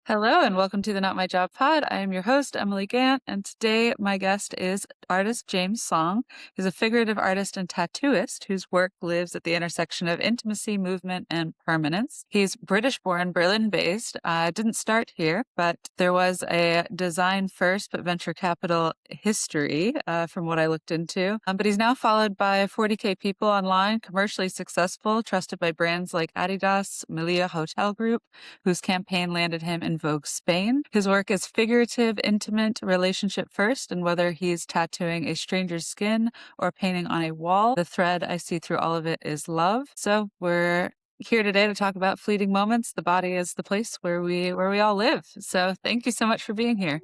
Hello and welcome to the Not My Job Pod. I am your host, Emily Gant, and today my guest is artist James Song. He's a figurative artist and tattooist whose work lives at the intersection of intimacy, movement, and permanence. He's British-born, Berlin-based. Didn't start here, but there was a design first, but venture capital history from what I looked into. But he's now followed by 40K people online, commercially successful, trusted by brands like Adidas, Melia Hotel Group, whose campaign landed him in Vogue Spain. His work is figurative, intimate, relationship first, and whether he's tattooing a stranger's skin or painting on a wall, the thread I see through all of it is love. So we're here today to talk about fleeting moments. The body is the place where we all live. So thank you so much for being here.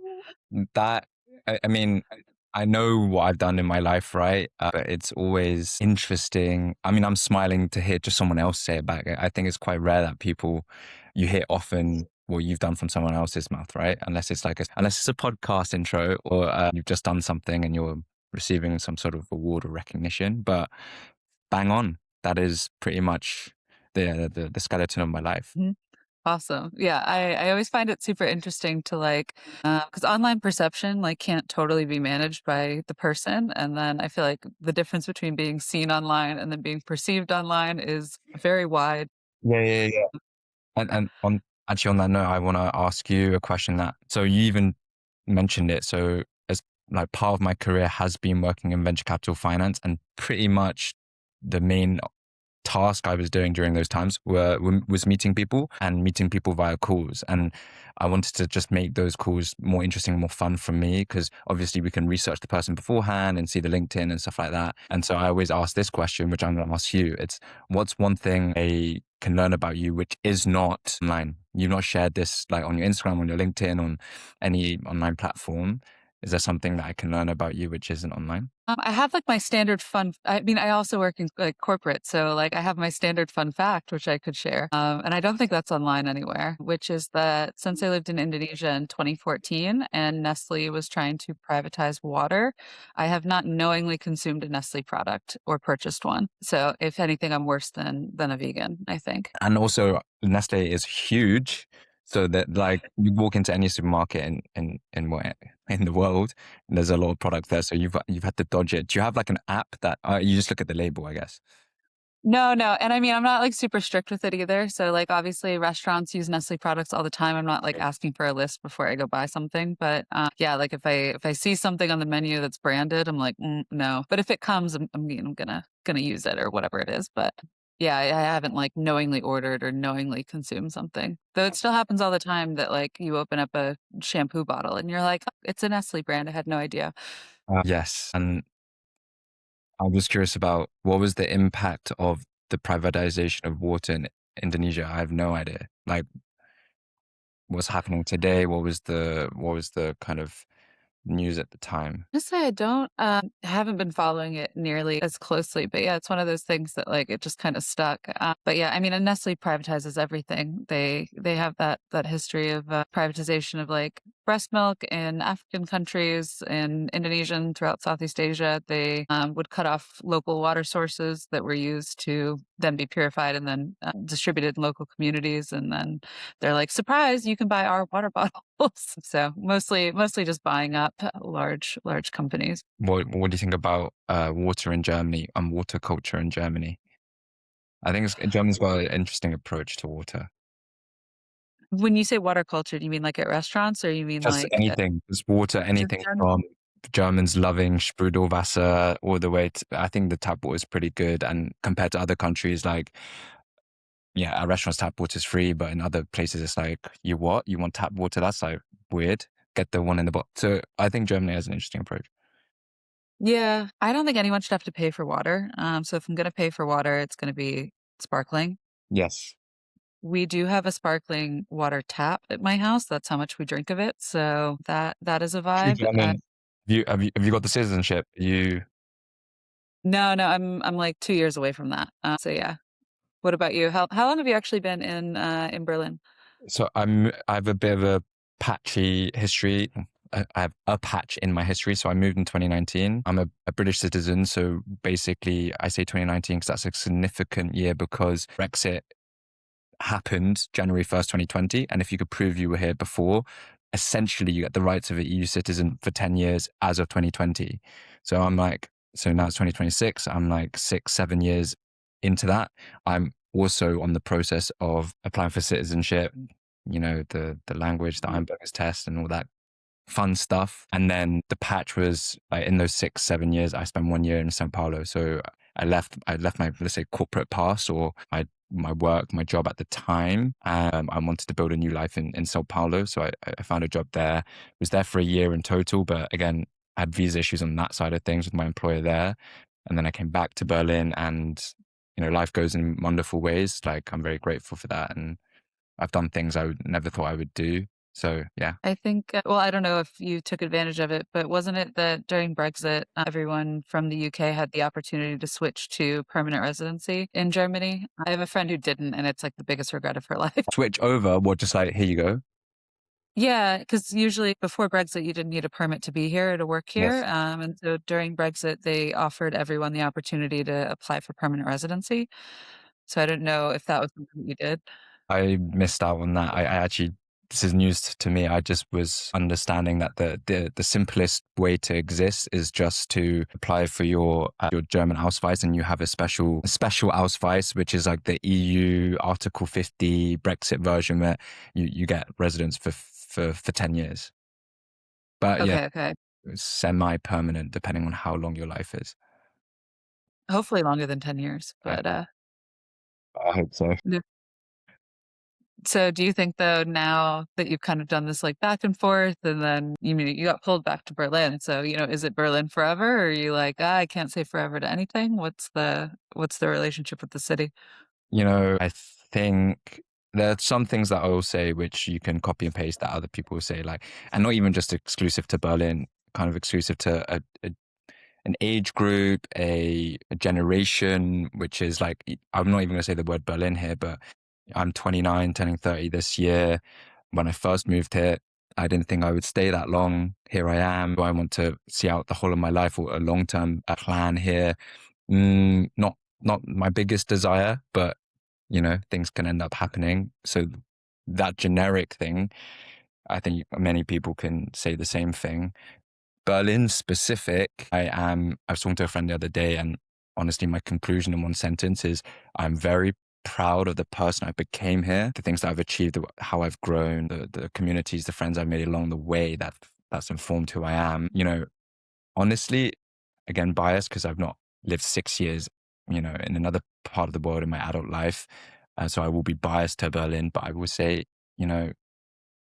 That I mean, I know what I've done in my life, right? But it's always interesting. I mean, I'm smiling to hear just someone else say it back. I think it's quite rare that you hear often what you've done from someone else's mouth, right? Unless it's a podcast intro or you've just done something and you're receiving some sort of award or recognition. But bang on, that is pretty much the skeleton of my life. Mm-hmm. Awesome. Yeah, I always find it super interesting to because online perception can't totally be managed by the person. And then I feel like the difference between being seen online and then being perceived online is very wide. Yeah. And on that note, I want to ask you a question so you even mentioned it. So as like part of my career has been working in venture capital finance, and pretty much the main task I was doing during those times was meeting people via calls. And I wanted to just make those calls more interesting, more fun for me, because obviously we can research the person beforehand and see the LinkedIn and stuff like that. And so I always ask this question, which I'm going to ask you. It's, what's one thing I can learn about you which is not online? You've not shared this like on your Instagram, on your LinkedIn, on any online platform. Is there something that I can learn about you which isn't online? I have my standard I also work in corporate. So I have my standard fun fact, which I could share. And I don't think that's online anywhere, which is that since I lived in Indonesia in 2014 and Nestle was trying to privatize water, I have not knowingly consumed a Nestle product or purchased one. So if anything, I'm worse than a vegan, I think. And also Nestle is huge. So that you walk into any supermarket in the world, and there's a lot of product there. So you've had to dodge it. Do you have an app that you just look at the label, I guess? No. And I mean, I'm not super strict with it either. So obviously restaurants use Nestle products all the time. I'm not asking for a list before I go buy something. But yeah, if I see something on the menu that's branded, I'm no. But if it comes, I'm gonna use it or whatever it is. But yeah, I haven't knowingly ordered or knowingly consumed something. Though it still happens all the time that you open up a shampoo bottle and you're like, oh, it's a Nestle brand. I had no idea. Yes. And I was curious about what was the impact of the privatization of water in Indonesia. I have no idea. What's happening today? What was the kind of news at the time? Just say I don't haven't been following it nearly as closely, but yeah, it's one of those things that it just kind of stuck. But yeah, I mean, and Nestle privatizes everything. They have that history of privatization of breast milk in African countries, in Indonesia, and throughout Southeast Asia. They would cut off local water sources that were used to then be purified and then distributed in local communities. And then they're like, surprise, you can buy our water bottles. So mostly just buying up large companies. What do you think about water in Germany and water culture in Germany? I think Germany's got an interesting approach to water. When you say water culture, do you mean at restaurants, or you mean Just anything, just water, anything from Germans loving Sprudelwasser all the way to, I think the tap water is pretty good. And compared to other countries, yeah, our restaurant's tap water is free, but in other places it's you want tap water? That's weird. Get the one in the box. So I think Germany has an interesting approach. Yeah, I don't think anyone should have to pay for water. So if I'm going to pay for water, it's going to be sparkling. Yes. We do have a sparkling water tap at my house. That's how much we drink of it. So that is a vibe. I mean, have you got the citizenship? No, I'm 2 years away from that. So yeah. What about you? How long have you actually been in Berlin? So I have a bit of a patchy history. I have a patch in my history. So I moved in 2019. I'm a British citizen. So basically I say 2019 because that's a significant year because Brexit happened January 1st, 2020. And if you could prove you were here before, essentially you get the rights of an EU citizen for 10 years as of 2020. So I'm like, so now it's 2026. I'm like 6, 7 years into that. I'm also on the process of applying for citizenship, the language, the Einberger's test and all that fun stuff. And then the patch was like in those 6, 7 years, I spent 1 year in Sao Paulo. So I left my, let's say, corporate past or my work, my job at the time. I wanted to build a new life in Sao Paulo. So I found a job there, was there for a year in total. But again, I had visa issues on that side of things with my employer there. And then I came back to Berlin and, life goes in wonderful ways. Like I'm very grateful for that. And I've done things I would never thought I would do. So yeah. I think, well, I don't know if you took advantage of it, but wasn't it that during Brexit, everyone from the UK had the opportunity to switch to permanent residency in Germany? I have a friend who didn't, and it's like the biggest regret of her life. Switch over, what, just like, here you go? Yeah, because usually before Brexit, you didn't need a permit to be here to work here. Yes. And so during Brexit, they offered everyone the opportunity to apply for permanent residency. So I didn't know if that was something that you did. I missed out on that. I actually, this is news to me. I just was understanding that the simplest way to exist is just to apply for your German Ausweis, and you have a special Ausweis, which is like the EU Article 50 Brexit version where you get residence for 10 years. But yeah, Okay, okay. it's semi-permanent depending on how long your life is. Hopefully longer than 10 years, I, but I hope so. yeah. So do you think though now that you've kind of done this like back and forth and then you mean you got pulled back to Berlin. So, is it Berlin forever or are you like, I can't say forever to anything? What's the relationship with the city? I think there are some things that I will say which you can copy and paste that other people will say, like, and not even just exclusive to Berlin, kind of exclusive to an age group, a generation, which is like, I'm not even going to say the word Berlin here, but I'm 29, turning 30 this year. When I first moved here, I didn't think I would stay that long. Here I am. I want to see out the whole of my life or a long-term plan here. Not my biggest desire, but things can end up happening. So that generic thing, I think many people can say the same thing. Berlin specific, I was talking to a friend the other day, and honestly, my conclusion in one sentence is I'm very proud of the person I became here, the things that I've achieved, how I've grown, the communities, the friends I've made along the way that's informed who I am. Honestly, again, biased because I've not lived 6 years, in another part of the world in my adult life. So I will be biased to Berlin, but I will say, you know,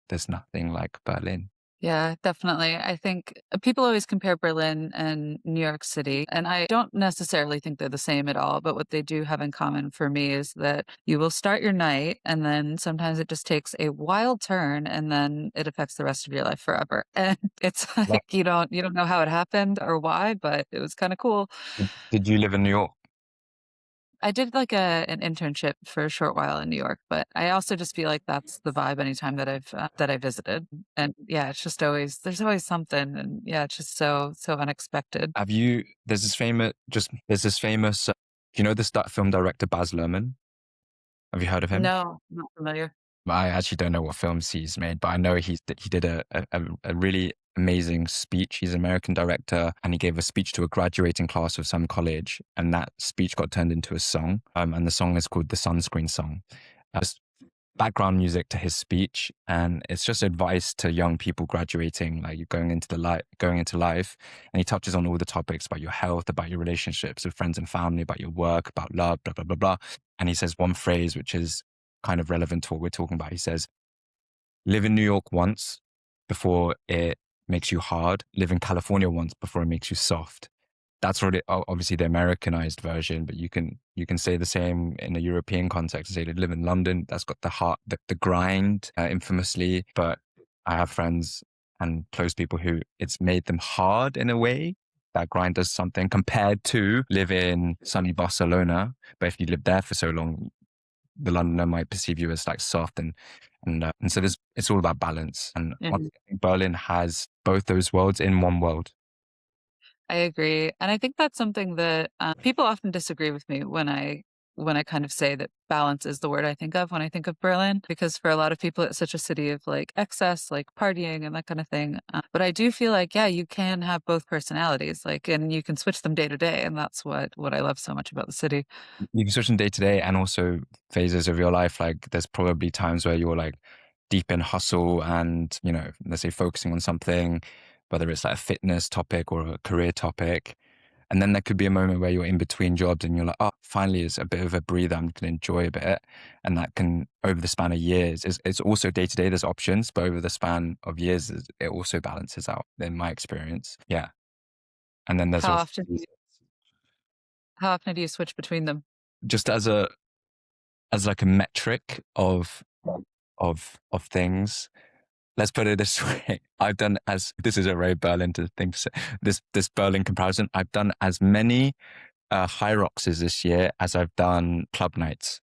there's nothing like Berlin. Yeah, definitely. I think people always compare Berlin and New York City, and I don't necessarily think they're the same at all. But what they do have in common for me is that you will start your night, and then sometimes it just takes a wild turn, and then it affects the rest of your life forever. And it's Like, like you don't know how it happened or why, but it was kind of cool. did you live in New York? I did like an internship for a short while in New York, but I also just feel like that's the vibe anytime that I visited. And yeah, it's just always there's always something, and yeah, it's just so unexpected. Have you? There's this famous. That film director Baz Luhrmann? Have you heard of him? No, not familiar. I actually don't know what films he's made, but I know he did a really amazing speech. He's an American director, and he gave a speech to a graduating class of some college, and that speech got turned into a song. And the song is called the Sunscreen Song. Just background music to his speech, and it's just advice to young people graduating, like you're going into life. And he touches on all the topics about your health, about your relationships with friends and family, about your work, about love, blah blah blah blah. And he says one phrase which is kind of relevant to what we're talking about. He says, "Live in New York once before it makes you hard. Live in California once before it makes you soft." That's really obviously the Americanized version, but you can say the same in a European context. Say, live in London, that's got the heart, the grind, infamously. But I have friends and close people who it's made them hard in a way. That grind does something compared to live in sunny Barcelona. But if you live there for so long, the Londoner might perceive you as like soft, and so it's all about balance. And Mhm. honestly, I think Berlin has both those worlds in one world. I agree, and I think that's something that people often disagree with me when I when I kind of say that balance is the word I think of when I think of Berlin, because for a lot of people, it's such a city of like excess, like partying and that kind of thing. But I do feel like, yeah, you can have both personalities, like, and you can switch them day to day. And that's what I love so much about the city. You can switch from day to day and also phases of your life. Like there's probably times where you're like deep in hustle and, you know, let's say focusing on something, whether it's like a fitness topic or a career topic. And then there could be a moment where you're in between jobs and you're like, oh, finally it's a bit of a breather. I'm going to enjoy a bit. And that can, over the span of years, it's also day to day, there's options, but over the span of years, it also balances out in my experience. Yeah. And then there's How also often, how often do you switch between them? just as like a metric of things. Let's put it this way. I've done as this is a very Berlin to thing to say. This Berlin comparison. I've done as many high roxes this year as I've done club nights.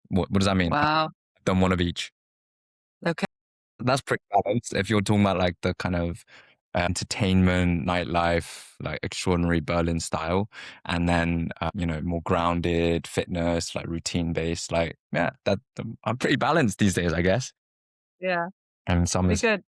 What does that mean? Wow. I've done one of each. Okay. That's pretty balanced. If you're talking about like the kind of entertainment, nightlife, like extraordinary Berlin style, and then you know, more grounded fitness, like routine based. Like yeah, that I'm pretty balanced these days, I guess. Yeah. And some Be is good.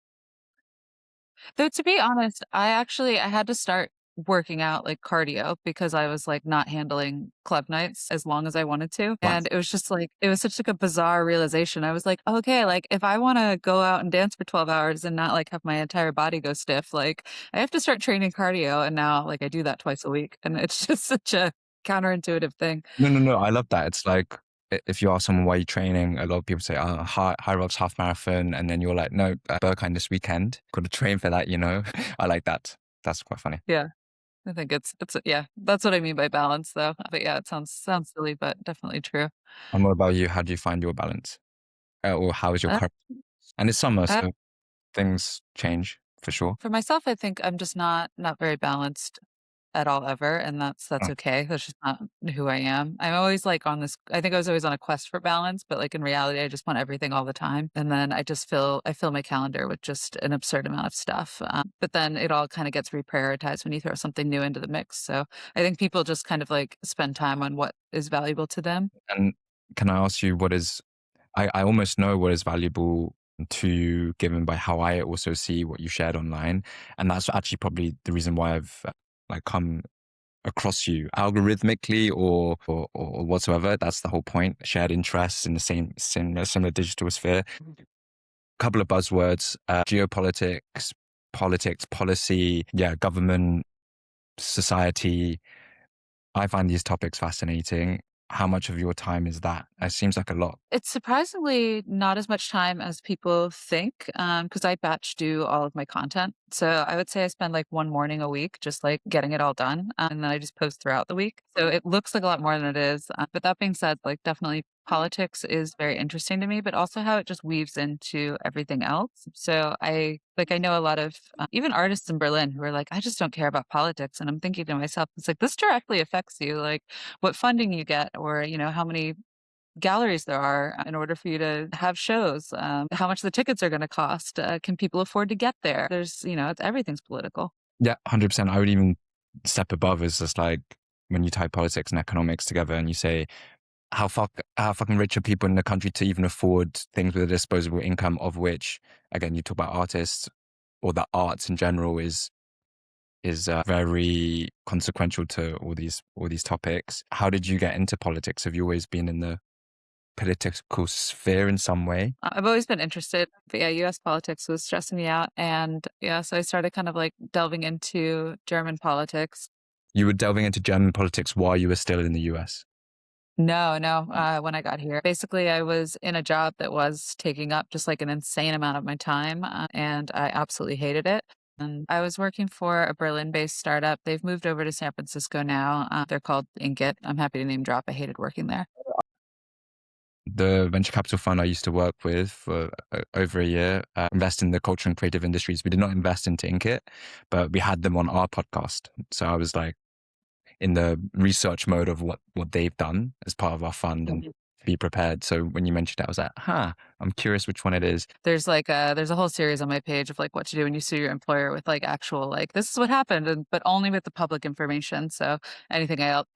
Though to be honest, I had to start working out like cardio because I was like not handling club nights as long as I wanted to. what? And it was just like it was such like a bizarre realization. I was like, okay, like if I want to go out and dance for 12 hours and not like have my entire body go stiff, like I have to start training cardio. And now like I do that twice a week. And it's just such a counterintuitive thing. No, no, no. I love that. It's like if you ask someone why you're training, a lot of people say, "Oh, high rocks half marathon," and then you're like, "No, Berghain this weekend. Got to train for that." You know, I like that. That's quite funny. Yeah. I think yeah, that's what I mean by balance though. But yeah, it sounds silly, but definitely true. And what about you? How do you find your balance, or how is your Uh, current? And it's summer, uh, so things change for sure. for myself, I think I'm just not very balanced at all ever, and that's Oh, okay. That's just not who I am. I'm always like on this I think I was always on a quest for balance, but like in reality I just want everything all the time. And then I fill my calendar with just an absurd amount of stuff. But then it all kind of gets reprioritized when you throw something new into the mix. So I think people just kind of like spend time on what is valuable to them. and can I ask you what is? I almost know what is valuable to you, given by how I also see what you shared online, and that's actually probably the reason why I've like come across you algorithmically or whatsoever. That's the whole point. Shared interests in the similar digital sphere. Couple of buzzwords: geopolitics, politics, policy, yeah, government, society. I find these topics fascinating. How much of your time is that? It seems like a lot. It's surprisingly not as much time as people think, because I batch do all of my content. So I would say I spend like one morning a week just like getting it all done, and then I just post throughout the week. So it looks like a lot more than it is. But that being said, like definitely politics is very interesting to me, but also how it just weaves into everything else. So I know a lot of even artists in Berlin who are like, I just don't care about politics, and I'm thinking to myself, it's like this directly affects you, like what funding you get, or how many galleries there are in order for you to have shows, how much the tickets are going to cost. Can people afford to get there? Everything's political. Yeah, 100%. I would even step above is just like when you tie politics and economics together and you say, how fucking rich are people in the country to even afford things with a disposable income, of which, again, you talk about artists or the arts in general is very consequential to all these topics. How did you get into politics? Have you always been in the political sphere in some way? I've always been interested, but yeah, US politics was stressing me out. And yeah, so I started kind of like delving into German politics. You were delving into German politics while you were still in the US. No, no, when I got here. Basically, I was in a job that was taking up just like an insane amount of my time, and I absolutely hated it. And I was working for a Berlin-based startup. They've moved over to San Francisco now. They're called Inkit. I'm happy to name drop. I hated working there. The venture capital fund I used to work with for over a year invest in the culture and creative industries. We did not invest into Inkit, but we had them on our podcast. So I was like in the research mode of what they've done as part of our fund and be prepared. So when you mentioned that, I was like, huh, I'm curious which one it is. There's a whole series on my page of like what to do when you sue your employer with like actual like this is what happened, and but only with the public information. So anything else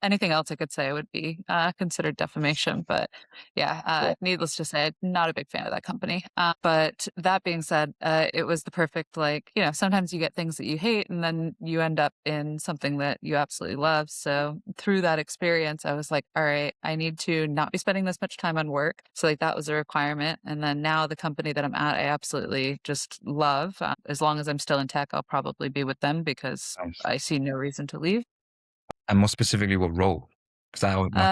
I could say would be considered defamation. But yeah, Yeah. needless to say, not a big fan of that company. But that being said, it was the perfect like sometimes you get things that you hate and then you end up in something that you absolutely love. So through that experience, I was like, all right, I need to not be spending this much time on work. So like that was a requirement. And then now the company that I'm at, I absolutely just love. As long as I'm still in tech, I'll probably be with them because Nice. I see no reason to leave. And more specifically, what role? Because my Uh,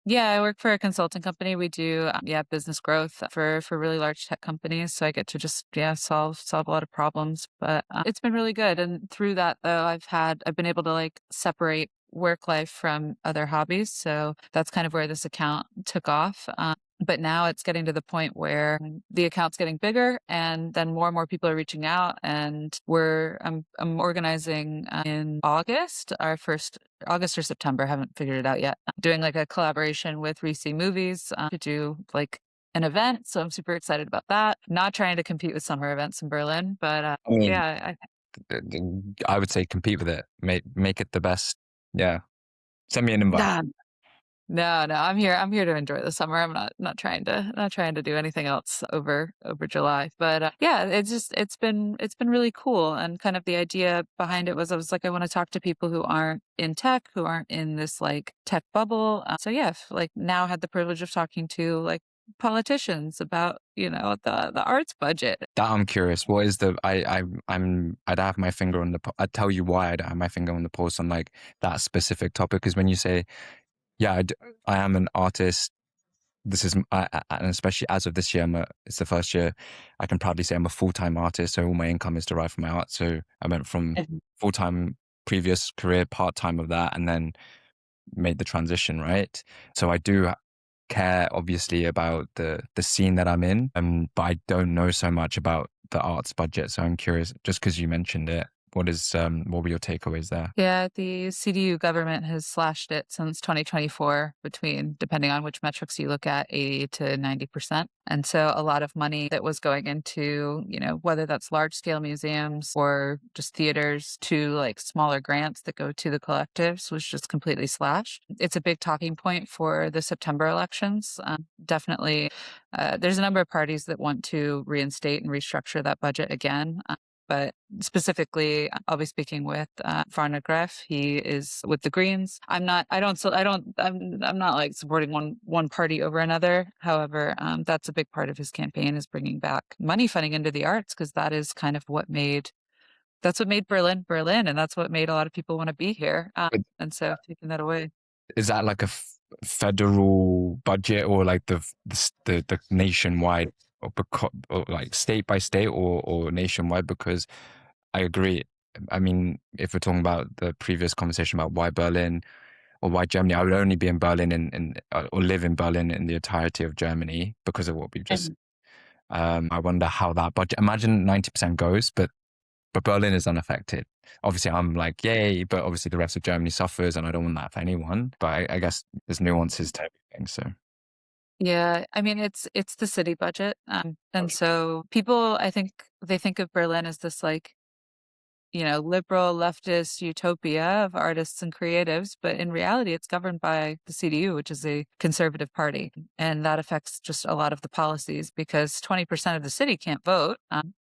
Yeah, I work for a consulting company. We do, business growth for really large tech companies. So I get to just, solve a lot of problems. But it's been really good. And through that, though, I've been able to like separate work life from other hobbies. So that's kind of where this account took off. But now it's getting to the point where the account's getting bigger, and then more and more people are reaching out. And I'm organizing in August, our first August or September, haven't figured it out yet. Doing like a collaboration with Reese Movies to do like an event. So I'm super excited about that. Not trying to compete with summer events in Berlin, but I mean, yeah, I would say compete with it. Make it the best. Yeah. Send me an invite. nah, no, I'm here to enjoy the summer. I'm not trying to do anything else over July. But yeah, it's been really cool. And kind of the idea behind it was I was like I want to talk to people who aren't in tech, who aren't in this like tech bubble. So yeah, like now had the privilege of talking to like politicians about the arts budget. That I'm curious. What is the I'd have my finger on the I'd tell you why I'd have my finger on the pulse on like that specific topic, because when you say, yeah, I am an artist. This is and especially as of this year, it's the first year I can proudly say I'm a full-time artist. So all my income is derived from my art. So I went from Mhm. full-time previous career, part-time of that, and then made the transition, right? So I do care obviously about the scene that I'm in, but I don't know so much about the arts budget. So I'm curious, just because you mentioned it, what were your takeaways there? Yeah, the CDU government has slashed it since 2024 between, depending on which metrics you look at, 80 to 90%. And so a lot of money that was going into, whether that's large scale museums or just theaters to like smaller grants that go to the collectives was just completely slashed. It's a big talking point for the September elections. Definitely, there's a number of parties that want to reinstate and restructure that budget again. But specifically, I'll be speaking with Varner Greff. He is with the Greens. I'm not like supporting one party over another. However, that's a big part of his campaign is bringing back money funding into the arts because that is kind of that's what made Berlin Berlin, and that's what made a lot of people want to be here. But And so taking that away. is that like a federal budget, or like the nationwide, or like state by state, or nationwide? Because I agree. I mean, if we're talking about the previous conversation about why Berlin or why Germany, I would only be in Berlin or live in Berlin in the entirety of Germany because of what we just. And I wonder how that budget. Imagine 90% goes, but Berlin is unaffected. Obviously, I'm like, yay, but obviously the rest of Germany suffers, and I don't want that for anyone. But I guess there's nuances to everything. So, yeah, I mean it's the city budget, and so people I think they think of Berlin as this like liberal leftist utopia of artists and creatives, but in reality, it's governed by the CDU, which is a conservative party. And that affects just a lot of the policies because 20% of the city can't vote.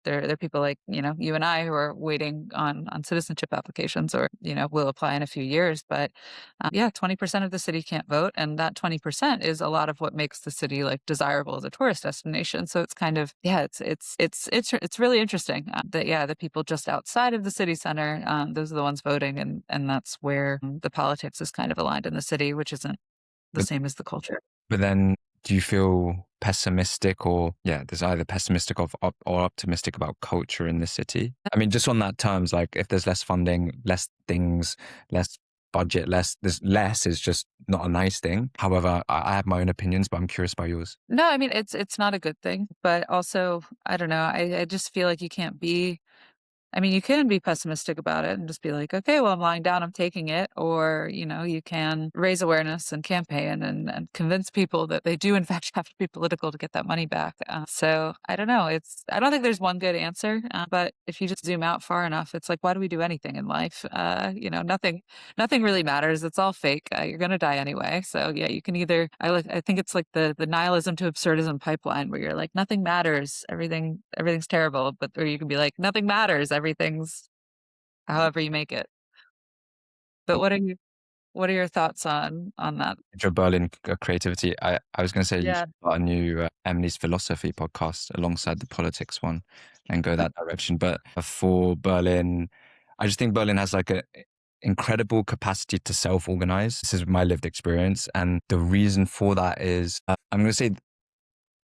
There are people like, you and I who are waiting on citizenship applications or, will apply in a few years. But yeah, 20% of the city can't vote. And that 20% is a lot of what makes the city like desirable as a tourist destination. So it's kind of, yeah, it's really interesting that, yeah, the people just outside of the city center, those are the ones voting. And that's where the politics is kind of aligned in the city, which isn't the but same as the culture. but then, do you feel pessimistic, or yeah, there's either pessimistic or optimistic about culture in the city? I mean, just on that terms, like if there's less funding, less things, less budget, there's less is just not a nice thing. However, I have my own opinions, but I'm curious about yours. No, I mean, it's not a good thing, but also, I don't know. I just feel like you can't be I mean, you can be pessimistic about it and just be like, okay, well, I'm lying down, I'm taking it. Or, you can raise awareness and campaign and convince people that they do, in fact, have to be political to get that money back. So I don't know. I don't think there's one good answer. But if you just zoom out far enough, it's like, why do we do anything in life? Nothing really matters. It's all fake. You're going to die anyway. So yeah, you can either, I think it's like the nihilism to absurdism pipeline where you're like, nothing matters. Everything's terrible. But, or you can be like, nothing matters. Everything's however you make it. But what are your thoughts on that? Your Berlin creativity. I was going to say you Yeah. should start a new Emily's Philosophy podcast alongside the politics one and go that direction. But for Berlin, I just think Berlin has like a incredible capacity to self-organize. This is my lived experience. And the reason for that is, I'm going to say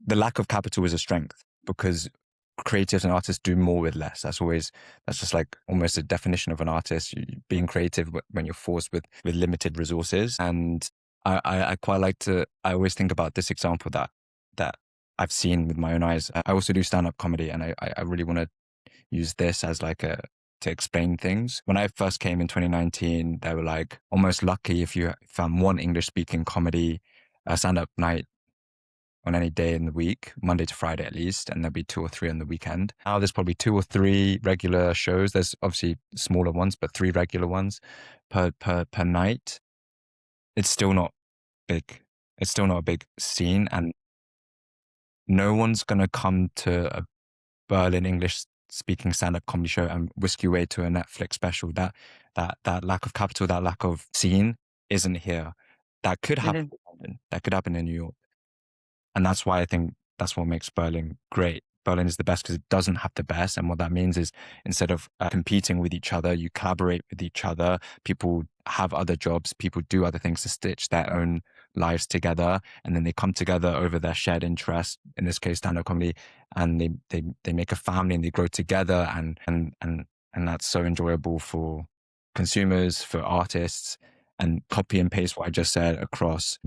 the lack of capital is a strength because creatives and artists do more with less. That's just like almost a definition of an artist, being creative when you're forced with limited resources. And I quite like to, I always think about this example that I've seen with my own eyes. I also do stand-up comedy, and I really want to use this as like to explain things. When I first came in 2019, they were like almost lucky if you found one English speaking comedy stand-up night on any day in the week, Monday to Friday at least, and there'll be two or three on the weekend. Now there's probably two or three regular shows. There's obviously smaller ones, but three regular ones per night. It's still not big. It's still not a big scene, and no one's gonna come to a Berlin English speaking stand-up comedy show and whisk you away to a Netflix special. That lack of capital, that lack of scene isn't here. That could It happen is. in London. That could happen in New York. And that's why I think that's what makes Berlin great. Berlin is the best because it doesn't have the best. And what that means is instead of competing with each other, you collaborate with each other. People have other jobs. People do other things to stitch their own lives together. And then they come together over their shared interest, in this case, stand-up comedy, and they make a family and they grow together. And that's so enjoyable for consumers, for artists, and copy and paste what I just said across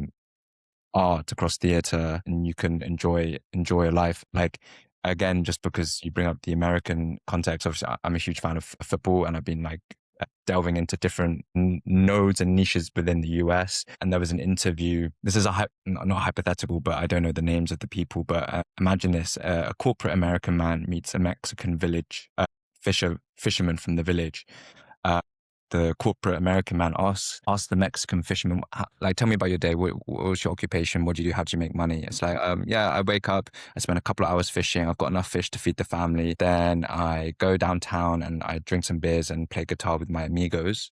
art, across theater, and you can enjoy a life. Like, again, just because you bring up the American context, obviously I'm a huge fan of football, and I've been like delving into different nodes and niches within the US. And there was an interview. This is not hypothetical, but I don't know the names of the people. But imagine this: a corporate American man meets a Mexican village fisherman from the village. Uh, the corporate American man asks the Mexican fisherman, like, tell me about your day. What was your occupation? What do you do? How do you make money? It's like, yeah, I wake up, I spend a couple of hours fishing. I've got enough fish to feed the family. Then I go downtown and I drink some beers and play guitar with my amigos.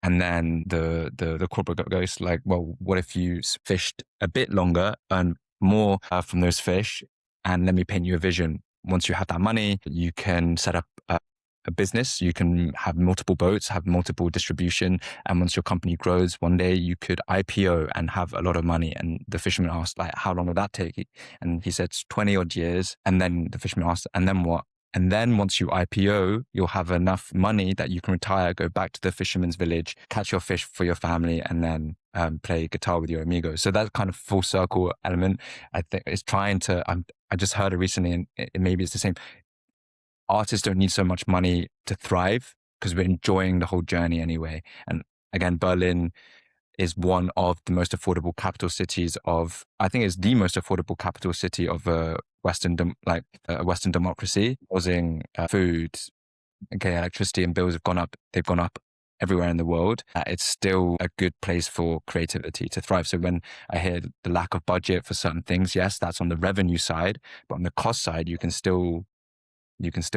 And then the corporate goes like, well, what if you fished a bit longer, earn more from those fish, and let me paint you a vision. Once you have that money, you can set up a business. You can have multiple boats, have multiple distribution, and once your company grows, one day you could IPO and have a lot of money. And the fisherman asked, like, how long will that take? And he said, 20 odd years. And then the fisherman asked, and then what? And then once you IPO, you'll have enough money that you can retire, go back to the fisherman's village, catch your fish for your family, and then play guitar with your amigos. So that kind of full circle element, I think, is trying to. I just heard it recently, and maybe it's the same. Artists don't need so much money to thrive because we're enjoying the whole journey anyway. And again, Berlin is one of the most affordable capital cities of, I think it's the most affordable capital city of a Western democracy. Housing, food, okay, electricity and bills have gone up. They've gone up everywhere in the world. It's still a good place for creativity to thrive. So when I hear the lack of budget for certain things, yes, that's on the revenue side, but on the cost side, you can still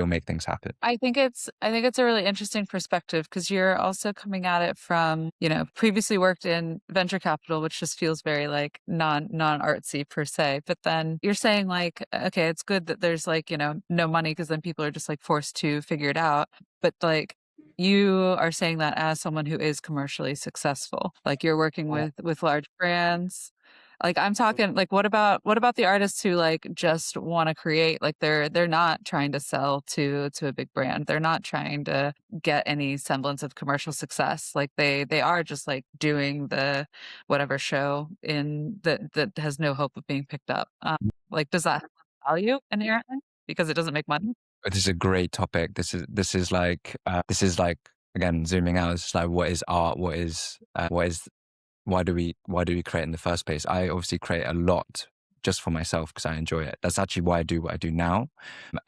make things happen. I think it's a really interesting perspective because you're also coming at it from, previously worked in venture capital, which just feels very like non artsy per se. But then you're saying like, okay, it's good that there's like, no money because then people are just like forced to figure it out. But like you are saying that as someone who is commercially successful, like you're working with large brands. Like I'm talking like what about the artists who like just want to create, like they're not trying to sell to a big brand. They're not trying to get any semblance of commercial success. Like they are just like doing the whatever show in that has no hope of being picked up. Like does that have value inherently? because it doesn't make money? This is a great topic. This is like, again, zooming out. It's like, what is art? What is why do we create in the first place? I obviously create a lot just for myself because I enjoy it. That's actually why I do what I do now.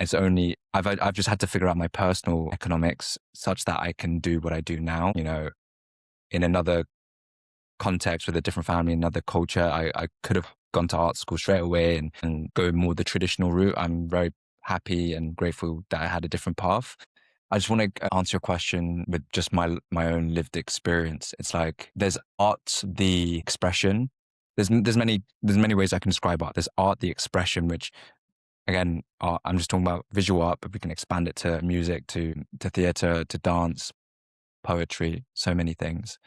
It's only I've just had to figure out my personal economics such that I can do what I do now. You know, in another context with a different family, another culture, I could have gone to art school straight away and go more the traditional route. I'm very happy and grateful that I had a different path. I just want to answer your question with just my own lived experience. It's like there's art, the expression. There's many ways I can describe art. There's art, the expression, which again, art, I'm just talking about visual art, but we can expand it to music, to theater, to dance, poetry, so many things.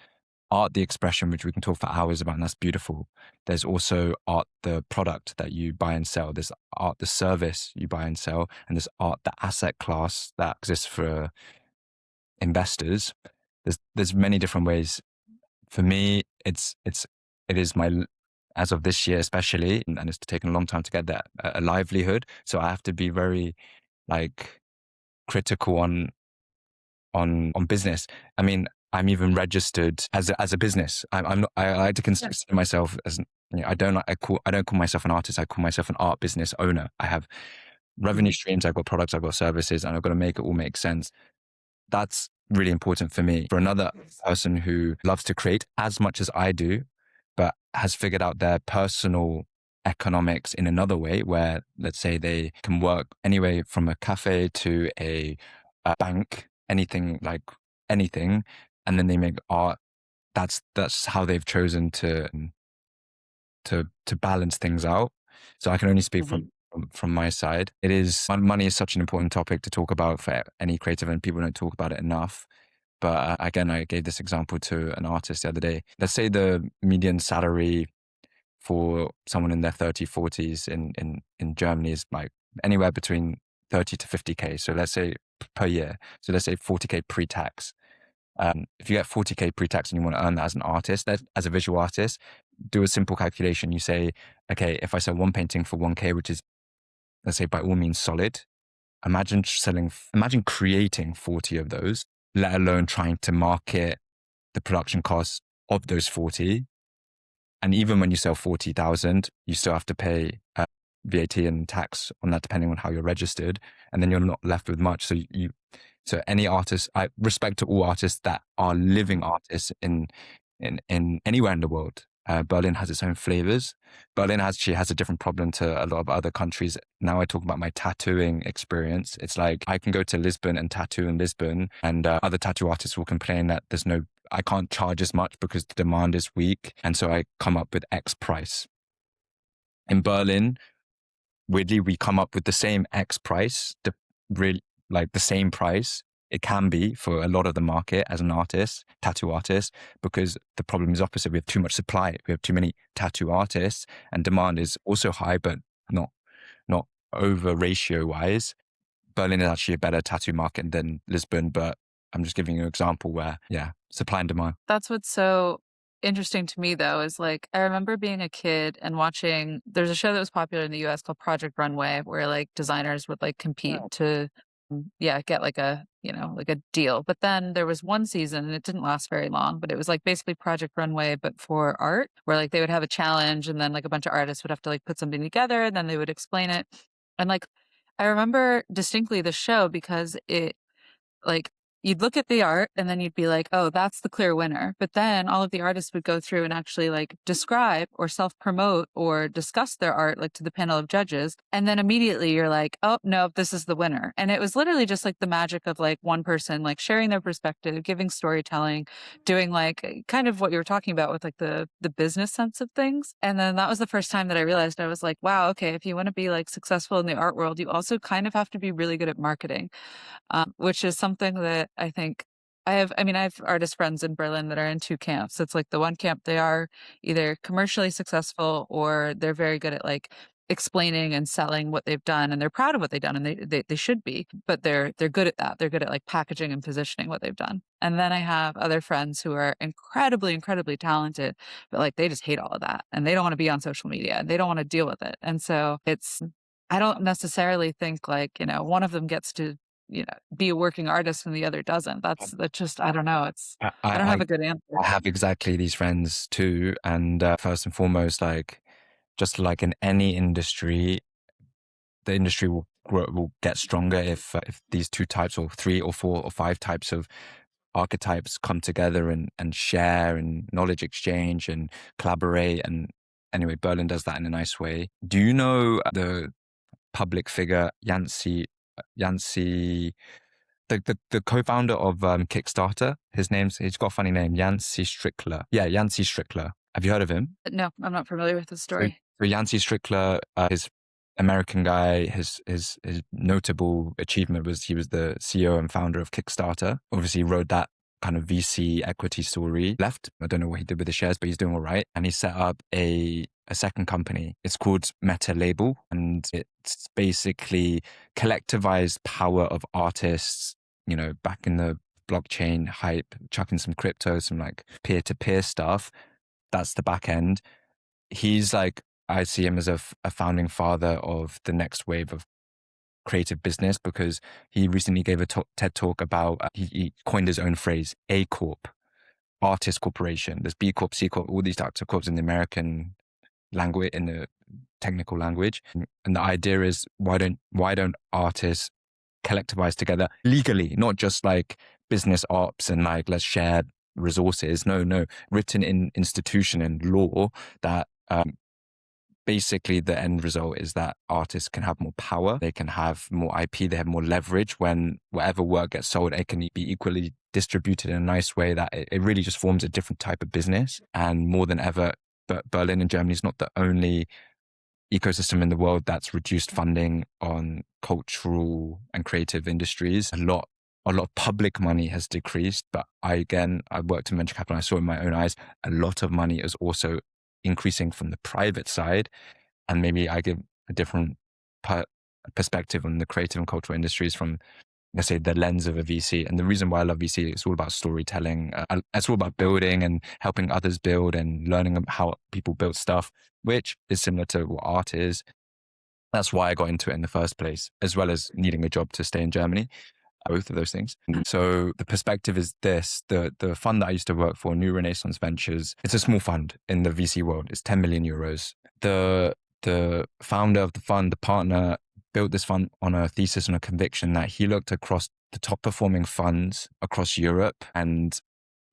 Art, the expression, which we can talk for hours about, and that's beautiful. There's also art, the product that you buy and sell. There's art, the service you buy and sell, and there's art, the asset class that exists for investors. There's many different ways. For me, it is my, as of this year especially, and it's taken a long time to get that, a livelihood. So I have to be very like critical on business. I mean, I'm even registered as a business. I'm not. I like to consider myself as. You know, I don't call myself an artist. I call myself an art business owner. I have revenue streams. I've got products. I've got services, and I've got to make it all make sense. That's really important for me. For another person who loves to create as much as I do, but has figured out their personal economics in another way, where let's say they can work anyway from a cafe to a bank, anything like anything, and then they make art. That's how they've chosen to balance things out. So I can only speak Mhm. from my side. It is money is such an important topic to talk about for any creative, and people don't talk about it enough. But again, I gave this example to an artist the other day. Let's say the median salary for someone in their 30s, 40s in Germany is like anywhere between 30 to 50K. So let's say per year. So let's say 40K pre-tax. If you get 40K pre-tax and you want to earn that as an artist, as a visual artist, do a simple calculation. You say, okay, if I sell one painting for 1K, which is, let's say, by all means solid, imagine creating 40 of those, let alone trying to market the production costs of those 40. And even when you sell 40,000, you still have to pay VAT and tax on that, depending on how you're registered. And then you're not left with much. So any artist, I respect to all artists that are living artists in anywhere in the world. Berlin has its own flavors. Berlin actually has a different problem to a lot of other countries. Now I talk about my tattooing experience. It's like I can go to Lisbon and tattoo in Lisbon, and other tattoo artists will complain that I can't charge as much because the demand is weak, and so I come up with X price. In Berlin, weirdly, we come up with the same X price, really like the same price. It can be for a lot of the market as an artist, tattoo artist, because the problem is opposite. We have too much supply. We have too many tattoo artists, and demand is also high, but not over ratio wise. Berlin is actually a better tattoo market than Lisbon, but I'm just giving you an example where, yeah, supply and demand. That's what's so interesting to me, though, is like I remember being a kid and watching. There's a show that was popular in the US called Project Runway, where like designers would like compete to, yeah, get like a, like a deal. But then there was one season and it didn't last very long, but it was like basically Project Runway, but for art, where like they would have a challenge and then like a bunch of artists would have to like put something together and then they would explain it. And like I remember distinctly the show because it like, you'd look at the art and then you'd be like, "Oh, that's the clear winner." But then all of the artists would go through and actually, like, describe or self-promote or discuss their art, like, to the panel of judges, and then immediately you're like, "Oh, no, this is the winner." And it was literally just, like, the magic of, like, one person, like, sharing their perspective, giving storytelling, doing, like, kind of what you were talking about with, like, the business sense of things. And then that was the first time that I realized I was like, "Wow, okay, if you wanna be, like, successful in the art world, you also kind of have to be really good at marketing." Which is something that I think I have artist friends in Berlin that are in two camps. It's like the one camp, they are either commercially successful or they're very good at like explaining and selling what they've done and they're proud of what they've done and they should be, but they're good at that. They're good at like packaging and positioning what they've done. And then I have other friends who are incredibly, incredibly talented, but like they just hate all of that and they don't want to be on social media and they don't want to deal with it. And so it's I don't necessarily think like, one of them gets to, be a working artist and the other doesn't. That's just, I don't know. I, I don't I, have a good answer. I have exactly these friends too. And first and foremost, like just like in any industry, the industry will grow, will get stronger if these two types or three or four or five types of archetypes come together and share and knowledge exchange and collaborate. And anyway, Berlin does that in a nice way. Do you know the public figure Yancey, the co-founder of Kickstarter? He's got a funny name, Yancey Strickler. Yeah, Yancey Strickler. Have you heard of him? No, I'm not familiar with the So, story. so Yancey Strickler, his American guy, his notable achievement was he was the CEO and founder of Kickstarter. Obviously, he rode that kind of VC equity story. Left, I don't know what he did with the shares, but he's doing all right. And he set up a second company. It's called Meta Label, and it's basically collectivized power of artists. You know, back in the blockchain hype, chucking some crypto, some like peer-to-peer stuff. That's the back end. He's like, I see him as a founding father of the next wave of creative business because he recently gave a TED talk about, he coined his own phrase, A Corp, artist corporation. There's B Corp, C Corp, all these types of corps in the American language, in the technical language. And the idea is, why don't artists collectivize together legally, not just like business ops and like, let's share resources. No, written in institution and law that, basically the end result is that artists can have more power, they can have more IP, they have more leverage. When whatever work gets sold, it can be equally distributed in a nice way that it really just forms a different type of business. And more than ever, Berlin and Germany is not the only ecosystem in the world that's reduced funding on cultural and creative industries. A lot of public money has decreased, but I worked in venture capital and I saw in my own eyes, a lot of money is also increasing from the private side. And maybe I give a different perspective on the creative and cultural industries from, let's say, the lens of a VC. And the reason why I love VC, it's all about storytelling. It's all about building and helping others build and learning how people build stuff, which is similar to what art is. That's why I got into it in the first place, as well as needing a job to stay in Germany. Both of those things. So the perspective is this: the fund that I used to work for, New Renaissance Ventures, it's a small fund in the VC world. It's 10 million euros. The founder of the fund, the partner, built this fund on a thesis and a conviction that he looked across the top performing funds across Europe and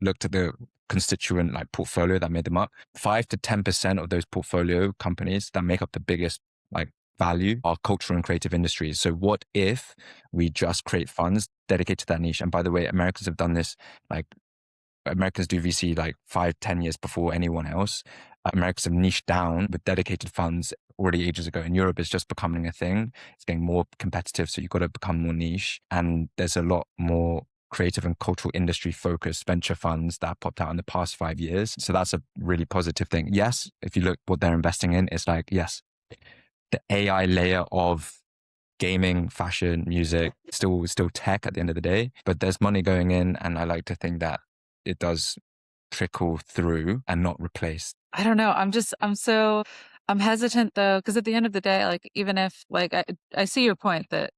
looked at the constituent like portfolio that made them up. 5 to 10% of those portfolio companies that make up the biggest like value are cultural and creative industries. So what if we just create funds dedicated to that niche? And by the way, Americans have done this, like Americans do VC like 5-10 years before anyone else. Americans have niched down with dedicated funds already ages ago. In Europe, it's just becoming a thing. It's getting more competitive. So you've got to become more niche. And there's a lot more creative and cultural industry focused venture funds that popped out in the past 5 years. So that's a really positive thing. Yes, if you look what they're investing in, it's like, yes, the AI layer of gaming, fashion, music, still tech at the end of the day, but there's money going in. And I like to think that it does trickle through and not replace. I don't know. I'm hesitant though, because at the end of the day, like even if like I see your point that,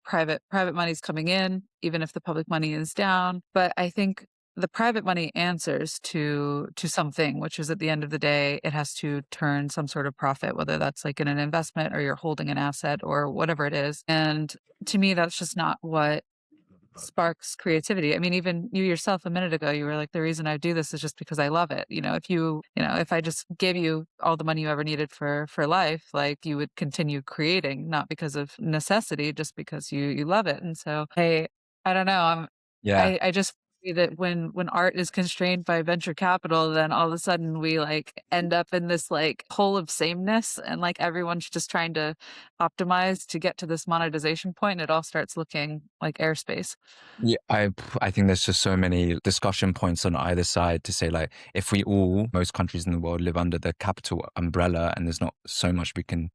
private money's coming in, even if the public money is down. But I think the private money answers to something, which is at the end of the day, it has to turn some sort of profit, whether that's like in an investment or you're holding an asset or whatever it is. And to me, that's just not what sparks creativity. I mean, even you yourself a minute ago, you were like, the reason I do this is just because I love it. If I just gave you all the money you ever needed for life, like you would continue creating, not because of necessity, just because you love it. And so, I don't know. Yeah. I just see that when art is constrained by venture capital, then all of a sudden we like end up in this like hole of sameness, and like everyone's just trying to optimize to get to this monetization point, and it all starts looking like airspace. Yeah, I think there's just so many discussion points on either side to say like, if most countries in the world live under the capital umbrella and there's not so much we can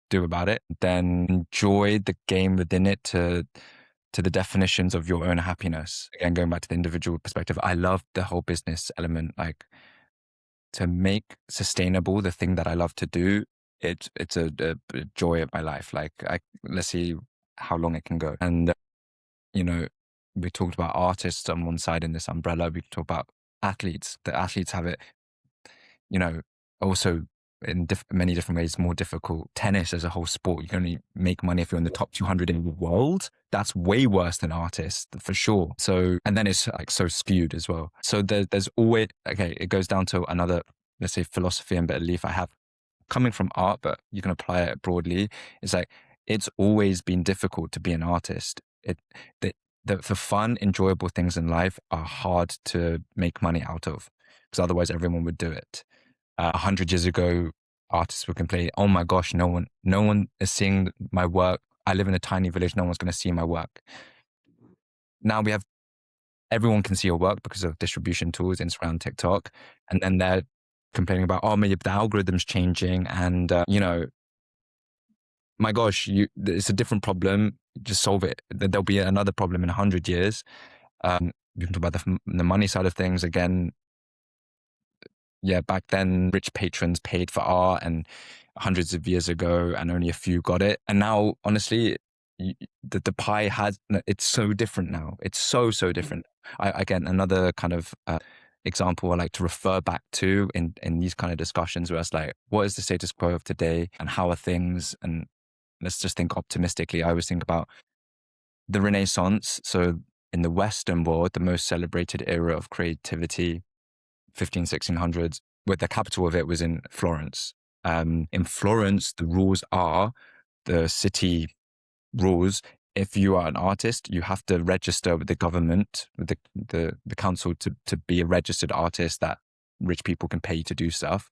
do about it, then enjoy the game within it to the definitions of your own happiness. Again, going back to the individual perspective, I love the whole business element, like to make sustainable the thing that I love to do. it's a joy of my life. Like, let's see how long it can go. And you know, we talked about artists on one side in this umbrella. We talk about athletes. The athletes have it, you know, also in many different ways more difficult. Tennis as a whole sport, you can only make money if you're in the top 200 in the world. That's way worse than artists for sure. So, and then it's like so skewed as well. So there's always, okay, it goes down to another, let's say, philosophy and belief I have coming from art, but you can apply it broadly. It's like, it's always been difficult to be an artist. The, the fun, enjoyable things in life are hard to make money out of, because otherwise everyone would do it. 100 years ago, artists would complain, "Oh my gosh, no one is seeing my work. I live in a tiny village. No one's going to see my work." Now we have everyone can see your work because of distribution tools, Instagram, TikTok, and then they're complaining about, "Oh, maybe the algorithm's changing," and my gosh, it's a different problem. Just solve it. There'll be another problem in 100 years. We can talk about the money side of things again. Yeah, back then, rich patrons paid for art, and hundreds of years ago, and only a few got it. And now, honestly, the pie has, it's so different now. It's so different. Again, another kind of example I like to refer back to in these kind of discussions, where it's like, what is the status quo of today, and how are things? And let's just think optimistically. I always think about the Renaissance. So in the Western world, the most celebrated era of creativity, 1600s, where the capital of it was in Florence. In Florence, the rules are, the city rules, if you are an artist, you have to register with the government, with the council, to be a registered artist, that rich people can pay you to do stuff.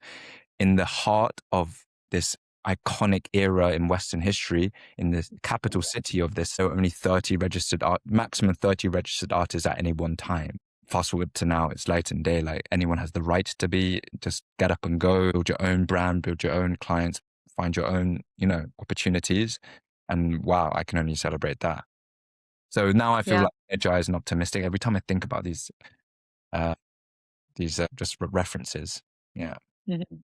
In the heart of this iconic era in Western history, in the capital city of this, there were only 30 registered maximum 30 registered artists at any one time. Fast forward to now, it's light and day. Like, anyone has the right to be, just get up and go, build your own brand, build your own clients, find your own, opportunities. And wow, I can only celebrate that. So now I feel Yeah. like energized and optimistic every time I think about these just references. Yeah. Mhm.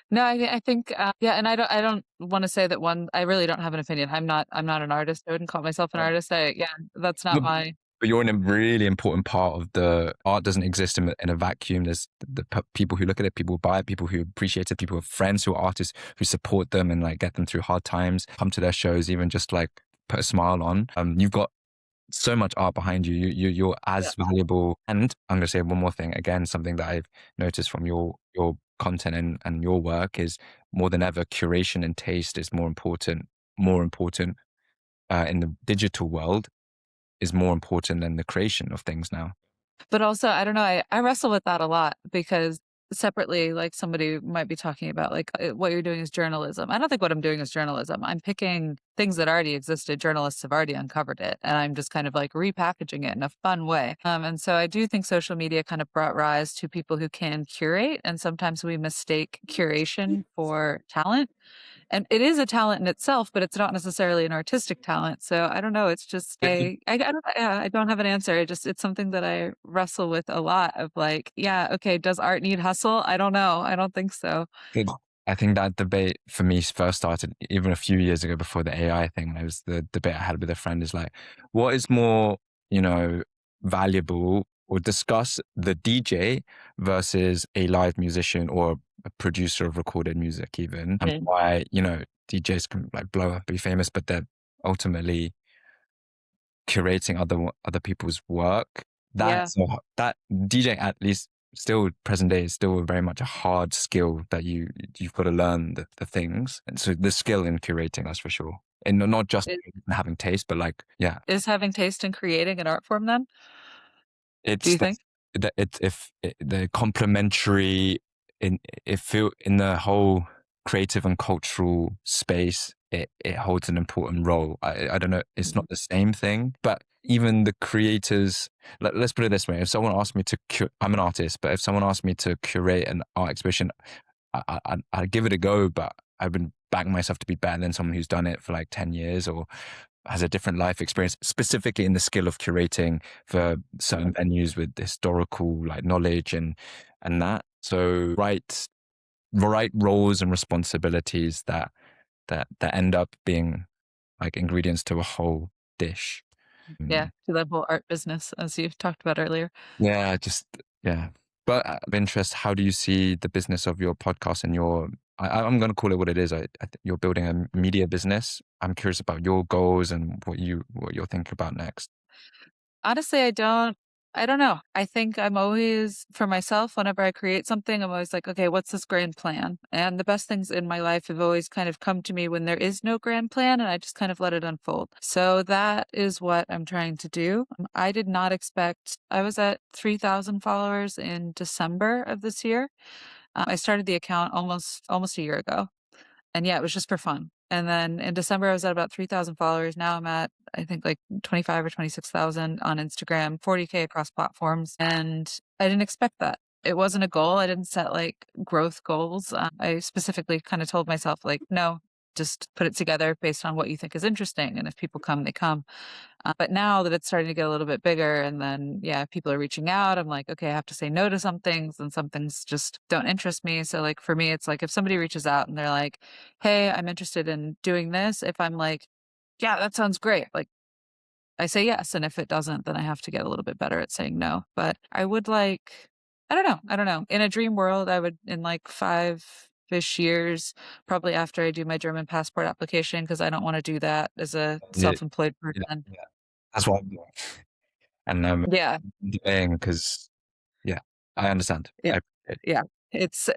No, I think, yeah, and I don't want to say that one. I really don't have an opinion. I'm not an artist. I wouldn't call myself an artist. Yeah, that's not No, my. but you're in a really important part of the art. Doesn't exist in a vacuum. There's people who look at it, people who buy it, people who appreciate it, people who have friends who are artists who support them and like get them through hard times, come to their shows, even just like put a smile on. You've got so much art behind you. You're Yeah. as valuable. And I'm going to say one more thing. Again, something that I've noticed from your content and your work is, more than ever, curation and taste is more important. More important in the digital world, is more important than the creation of things now. But also, I don't know, I wrestle with that a lot because separately, like somebody might be talking about like what you're doing is journalism. I don't think what I'm doing is journalism. I'm picking things that already existed. Journalists have already uncovered it, and I'm just kind of like repackaging it in a fun way. And so I do think social media kind of brought rise to people who can curate, and sometimes we mistake curation for talent. And it is a talent in itself, but it's not necessarily an artistic talent. So I don't know. It's just I don't, yeah, I don't have an answer. It's something that I wrestle with a lot of like, yeah, okay, does art need hustle? I don't know. I don't think so. It, I think that debate for me first started even a few years ago, before the AI thing. And it was the debate I had with a friend, is like, what is more, valuable, or discuss the DJ versus a live musician or a producer of recorded music even, and Mm. why, DJs can like blow up, be famous, but they're ultimately curating other people's work. Yeah. That DJing, at least still present day, is still very much a hard skill that you've got to learn the things. And so the skill in curating, that's for sure. And not just Is, having taste, but like, yeah, is having taste in creating an art form then? Do it's you think? that it's if the complementary in in the whole creative and cultural space, it holds an important role. I don't know, it's Mhm. not the same thing, but even the creators, let's put it this way: if someone asked me to I'm an artist, but if someone asked me to curate an art exhibition, I'd give it a go, but I would back myself to be better than someone who's done it for like 10 years, or has a different life experience, specifically in the skill of curating for certain venues with historical like knowledge and that. So, right, right roles and responsibilities that end up being like ingredients to a whole dish. Yeah, Mm. to the whole art business, as you've talked about earlier. Yeah, just yeah. But out of interest, how do you see the business of your podcast and your? I'm going to call it what it is. I think you're building a media business. I'm curious about your goals and what you're thinking about next. Honestly, I don't know. I think I'm always for myself, whenever I create something, I'm always like, "Okay, what's this grand plan?" And the best things in my life have always kind of come to me when there is no grand plan, and I just kind of let it unfold. So that is what I'm trying to do. I did not expect I was at 3,000 followers in December of this year. I started the account almost a year ago. And yeah, it was just for fun. And then in December, I was at about 3,000 followers. Now I'm at, I think, like 25 or 26,000 on Instagram, 40K across platforms. And I didn't expect that. It wasn't a goal. I didn't set like growth goals. I specifically kind of told myself, like, no, just put it together based on what you think is interesting. And if people come, they come. But now that it's starting to get a little bit bigger and then, yeah, people are reaching out, I'm like, okay, I have to say no to some things and some things just don't interest me. So, like, for me, it's like if somebody reaches out and they're like, hey, I'm interested in doing this, if I'm like, yeah, that sounds great. Like, I say yes. And if it doesn't, then I have to get a little bit better at saying no. But I would like, I don't know. I don't know. In a dream world, I would, in like 5-ish years, probably after I do my German passport application, because I don't want to do that as a Yeah, self employed yeah, person. yeah. That's what I'm doing, and Yeah. delaying because yeah, I understand. Yeah. I appreciate Yeah. It's,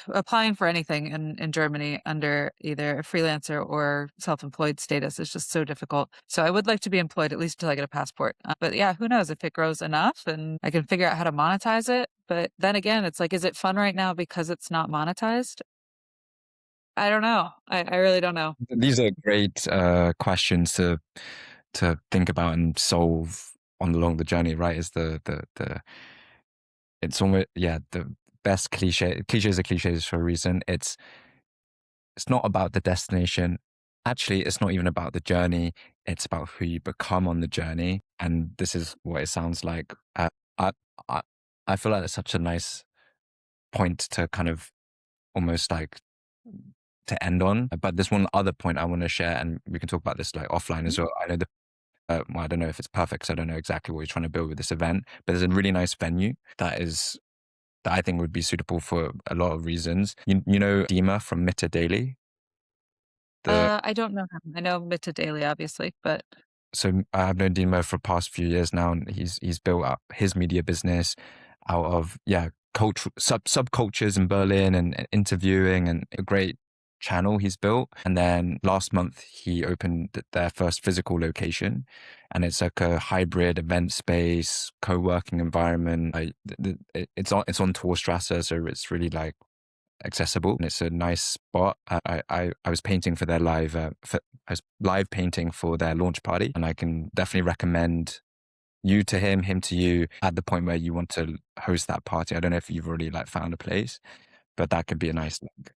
applying for anything in Germany under either a freelancer or self-employed status is just so difficult. So I would like to be employed at least until I get a passport. But yeah, who knows if it grows enough and I can figure out how to monetize it. But then again, it's like, is it fun right now because it's not monetized? I don't know. I really don't know. these are great questions to think about and solve on along the journey. Right? Is the it's almost yeah the best cliche. Cliches are cliches for a reason. It's not about the destination. Actually, it's not even about the journey. It's about who you become on the journey. And this is what it sounds like. I, I, I feel like it's such a nice point to kind of almost like to end on. But there's one other point I want to share, and we can talk about this like offline as well. I know well, I don't know if it's perfect, so I don't know exactly what you're trying to build with this event, but there's a really nice venue that I think would be suitable for a lot of reasons. You know Dima from Mitta Daily, the I don't know him. I know Mita Daily, obviously, but so I've known Dimo for the past few years now, and he's built up his media business out of culture subcultures in Berlin and interviewing and a great channel he's built. And then last month he opened their first physical location, and it's like a hybrid event space, co-working environment. It's on Torstrasse, so it's really like accessible and it's a nice spot. I was painting for their I was live painting for their launch party, and I can definitely recommend you to him to you at the point where you want to host that party. I don't know if you've already like found a place, but that could be a nice like,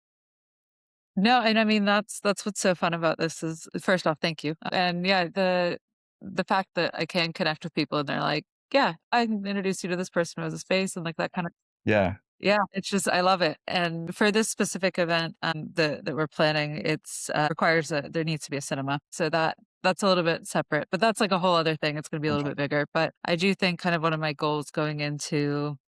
no, and I mean that's what's so fun about this is first off, thank you. And yeah, the fact that I can connect with people and they're like, yeah, I can introduce you to this person who has a space and like that kind of yeah. yeah, it's just I love it. And for this specific event that we're planning, it's requires a there needs to be a cinema. So that's a little bit separate, but that's like a whole other thing. It's going to be a little Okay. bit bigger, but I do think kind of one of my goals going into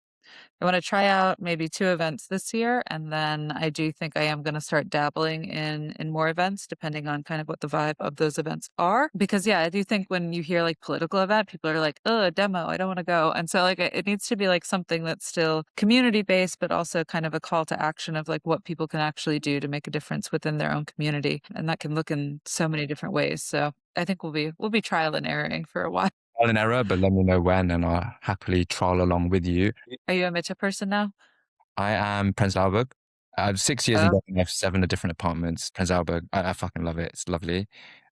I want to try out maybe 2 events this year, and then I do think I am gonna start dabbling in more events depending on kind of what the vibe of those events are. Because, yeah, I do think when you hear, like, political event, people are like, "Oh, a demo, I don't wanna go." And so, like, it needs to be, like, something that's still community-based, but also kind of a call to action of, like, what people can actually do to make a difference within their own community, and that can look in so many different ways. So, I think we'll be trial and erroring for a while. Trial and error, but let me know when, and I'll happily trial along with you. Are you a Meta person now? I am Prenzlauberg. I have 6 years in Oh. Berlin. I have 7 different apartments. Prenzlauberg. I fucking love it. It's lovely.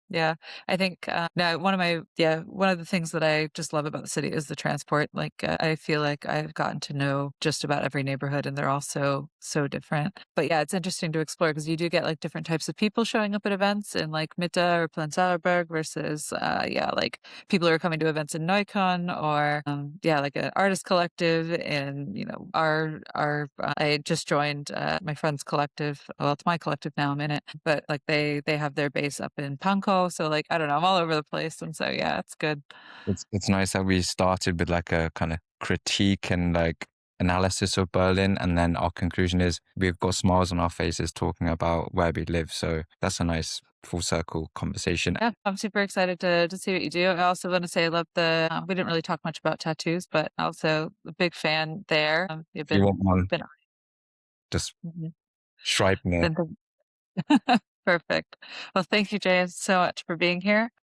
Yeah, I think, no, one of the things that I just love about the city is the transport. Like, I feel like I've gotten to know just about every neighborhood, and they're all so different. But yeah, it's interesting to explore because you do get like different types of people showing up at events in like Mitte or Prenzlauerberg versus, yeah, like people who are coming to events in Neukölln or, yeah, like an artist collective. And I just joined my friend's collective. Well, it's my collective now. I'm in it, but like they have their base up in Pankow. So like I don't know, I'm all over the place, and so yeah, it's good. It's nice that we started with like a kind of critique and like analysis of Berlin, and then our conclusion is we've got smiles on our faces talking about where we live. So that's a nice full circle conversation. Yeah, I'm super excited to see what you do. I also want to say I love the. We didn't really talk much about tattoos, but also a big fan there. You've If you want one, been just mhm, stripe me. been perfect. Well, thank you, Jay, so much for being here.